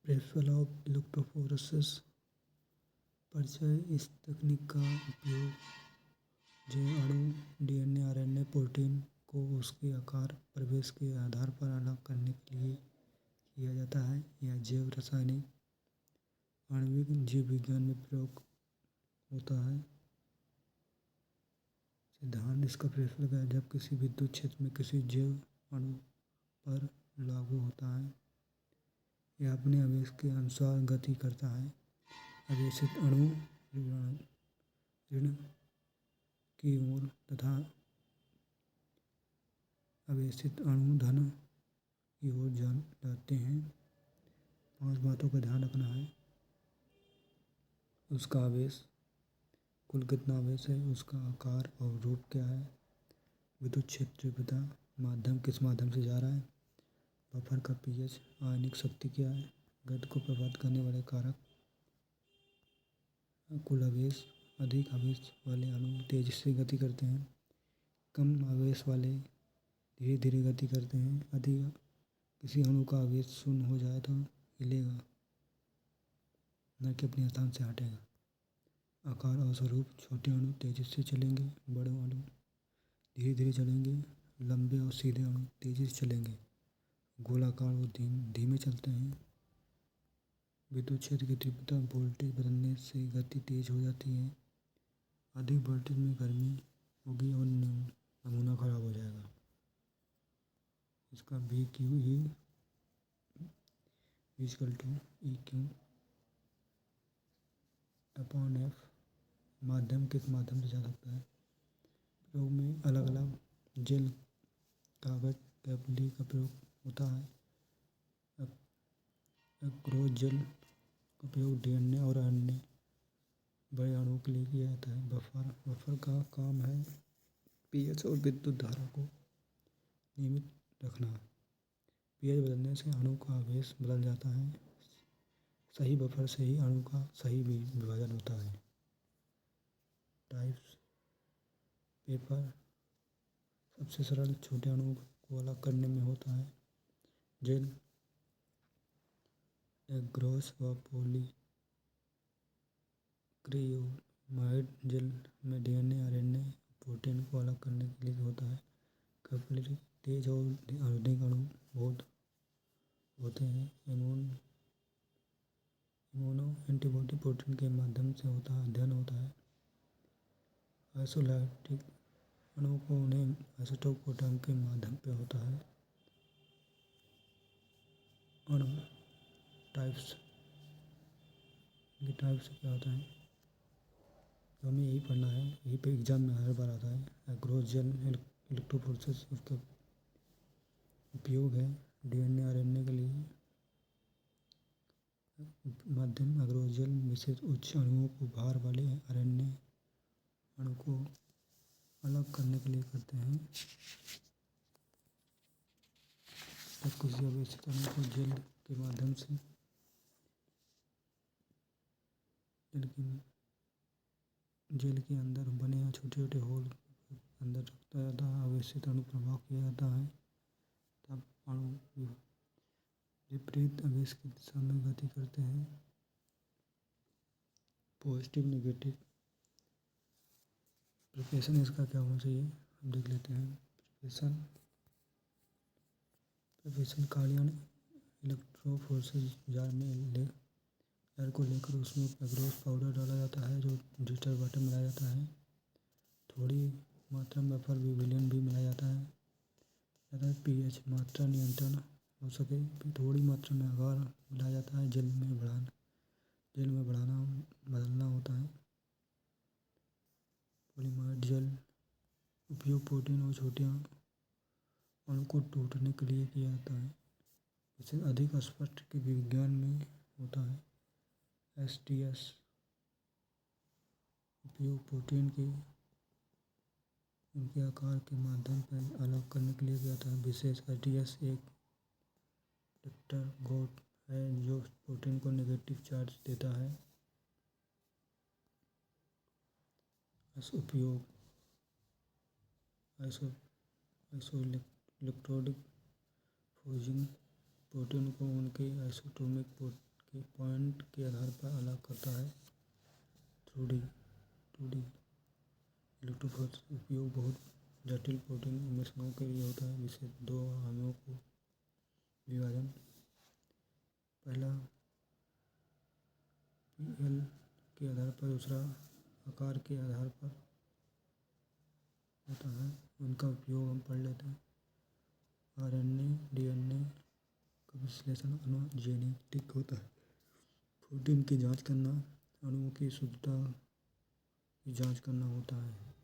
Principle of electrophoresis परिचय। इस तकनीक का उपयोग जैव अणु डीएनए आरएनए प्रोटीन को उसके आकार प्रवेश के आधार पर अलग करने के लिए किया जाता है। यह जैव रासायनिक आणविक जीव विज्ञान में प्रयोग होता है। सिद्धांत इसका प्रयोग है जब किसी विद्युत क्षेत्र में किसी जैव अणु पर लागू होता है। यह अपने आवेश के अनुसार गति करता है। आवेशित अणु ऋण की ओर तथा आवेशित अणु धन की ओर जाते हैं। 5 बातों का ध्यान रखना है। उसका आवेश, कुल कितना आवेश है, उसका आकार और रूप क्या है, विद्युत क्षेत्र तीव्रता, माध्यम किस माध्यम से जा रहा है, बफर का पीएच, आयनिक शक्ति क्या है, गति को प्रभावित करने वाले कारक, कुल आवेश। अधिक आवेश वाले अणु तेजी से गति करते हैं, कम आवेश वाले धीरे धीरे गति करते हैं। अधिक किसी अणु का आवेश शून्य हो जाए तो हिलेगा, न कि अपने स्थान से हटेगा। आकार और स्वरूप, छोटे अणु तेजी से चलेंगे, बड़े अणु धीरे धीरे चलेंगे, लंबे और सीधे अणु तेजी से चलेंगे, गोलाकार और धीमे चलते हैं। विद्युत क्षेत्र की तीव्रता, वोल्टेज बदलने से गति तेज हो जाती है। अधिक वोल्टेज में गर्मी होगी और नमूना खराब हो जाएगा। इसका V Q E equal to E Q upon F. माध्यम किस माध्यम से जा सकता है। प्रयोग में अलग अलग जेल, कागज, कैपिलरी का प्रयोग होता है। एक्रोस जेल का उपयोग डीएनए और अन्य बड़े अणुओं के लिए किया जाता है। बफर का काम है पीएच और विद्युत धारा को नियमित रखना। पीएच बदलने से अणु का आवेश बदल जाता है। सही बफर से ही अणु का सही विभाजन होता है। टाइप्स। पेपर सबसे सरल छोटे अणुओं को अलग करने में होता है। जेल, एक्रोस व पॉलीक्रियोमाइड जेल में डीएनए आरएनए प्रोटीन को अलग करने के लिए होता है। कैपिलरी तेज और अधिक अणु बहुत होते हैं। इम्यूनो एंटीबॉडी प्रोटीन के माध्यम से अध्ययन होता है। आइसोलाइटिक अणुओं को उन्हें आइसोटोप प्रोटॉन के माध्यम पे होता है। अणु टाइप्स, टाइप्स क्या होता है तो हमें यही पढ़ना है। यही पे एग्जाम में हर बार आता है। एक्रोस जेल इलेक्ट्रोफोरेसिस, उसका उपयोग है डीएनए आरएनए के लिए। माध्यम एक्रोस जेल विशेष उच्च अणुओं को भार वाले आरएनए अणु को अलग करने के लिए करते हैं। जब किसी आवेशित अणु को जेल के माध्यम से जेल के अंदर बने छोटे छोटे होल अंदर रखता जाता है, आवेशित अणु प्रभाव किया जाता है, तब अणु विपरीत आवेश की दिशा में गति करते हैं। पॉजिटिव नेगेटिव प्रिपरेशन इसका क्या होना चाहिए हम देख लेते हैं। प्रिपरेशन कार्यान इलेक्ट्रोफोरेसिस जार में जार को लेकर उसमें एक्रोस पाउडर डाला जाता है जो डिस्टर वाटर मिलाया जाता है। थोड़ी मात्रा में बफर विलियन भी मिलाया जाता है। पीएच मात्रा नियंत्रण हो सके थोड़ी मात्रा में आकार मिलाया जाता है। जेल में बढ़ाना बदलना होता है। पॉलीमर जेल उपयोग प्रोटीन और छोटे अणु को टूटने के लिए किया जाता है। इसे अधिक स्पष्ट के विज्ञान में होता है। एसटीएस उपयोग प्रोटीन के उनके आकार के माध्यम पर अलग करने के लिए किया जाता है। विशेष एसटीएस एक टेट्रा गोट है जो प्रोटीन को नेगेटिव चार्ज देता है। उपयोग आइसोइलेक्ट्रोडिक फ्यूजिंग प्रोटीन को उनके आइसोटोमिक के पॉइंट के आधार पर अलग करता है। 2D इलेक्ट्रोफोरेसिस उपयोग बहुत जटिल प्रोटीन मिश्रणों के लिए होता है, जिससे दो अणुओं को विभाजन पहला पीएल के आधार पर, दूसरा आकार के आधार पर होता है। उनका उपयोग हम पढ़ लेते हैं। आरएनए डीएनए का विश्लेषण जेनेटिक होता है। प्रोटीन की जांच करना, अणुओं की शुद्धता की जांच करना होता है।